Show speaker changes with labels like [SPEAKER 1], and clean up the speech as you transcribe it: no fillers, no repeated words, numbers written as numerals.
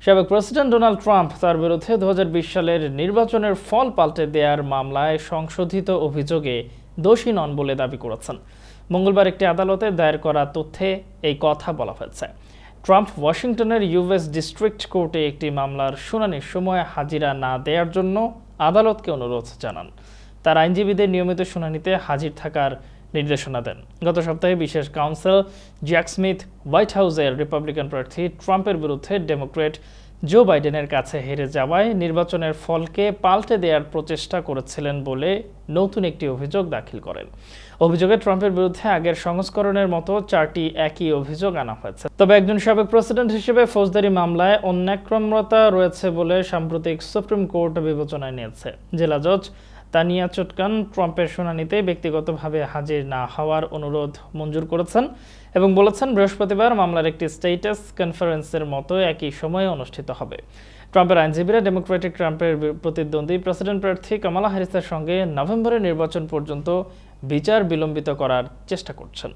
[SPEAKER 1] সাবেক president Donald Trump তার বিরুদ্ধে 2020 সালের নির্বাচনের ফল পাল্টে দেওয়ার মামলায় সংশোধিত অভিযোগে দোষী নন বলে দাবি করেছেন। মঙ্গলবার একটি আদালতে দায়ের করা তথ্যে এই কথা বলা হয়েছে। ট্রাম্প ওয়াশিংটনের ইউএস ডিস্ট্রিক্ট কোর্টে একটি মামলার শুনানির সময় হাজিরা না দেওয়ার জন্য আদালতকে অনুরোধ জানান। তার আইনজীবীদের নিয়মিত শুনানিতে হাজির থাকার নির্দেশনা দেন। গত সপ্তাহে বিশেষ কাউন্সিল জ্যাক স্মিথ হোয়াইট হাউসের রিপাবলিকান প্রার্থী ট্রাম্পের বিরুদ্ধে ডেমোক্র্যাট জো বাইডেনের কাছে হেরে যাওয়ায় নির্বাচনের ফলকে পাল্টে দেওয়ার প্রচেষ্টা করেছিলেন বলে নতুন একটি অভিযোগ দাখিল করেন। অভিযোগে ট্রাম্পের বিরুদ্ধে আগের সংস্করণের মতো 4টি একই অভিযোগ আনা হয়েছে। তবে একজন সাবেক প্রেসিডেন্ট হিসেবে ফৌজদারি মামলায় অন্যাক্রম্যতা রয়েছে বলে সাম্প্রতিক সুপ্রিম কোর্ট বিবেচনায় নিয়েছে। জেলা জজ তানিয়া চটকান ট্রাম্পের শুনানিতে ব্যক্তিগতভাবে হাজির না হওয়ার অনুরোধ মঞ্জুর করেছেন এবং বলেছেন বৃহস্পতিবার মামলার একটি স্টেটাস কনফারেন্সের মতো একই সময়ে অনুষ্ঠিত হবে। ট্রাম্পের আইনজীবীরা ডেমোক্রেটিক ট্রাম্পের প্রতিদ্বন্দ্বী প্রেসিডেন্ট প্রার্থী কামালা হ্যারিসের সঙ্গে নভেম্বরের নির্বাচন পর্যন্ত বিচার বিলম্বিত করার চেষ্টা করছেন।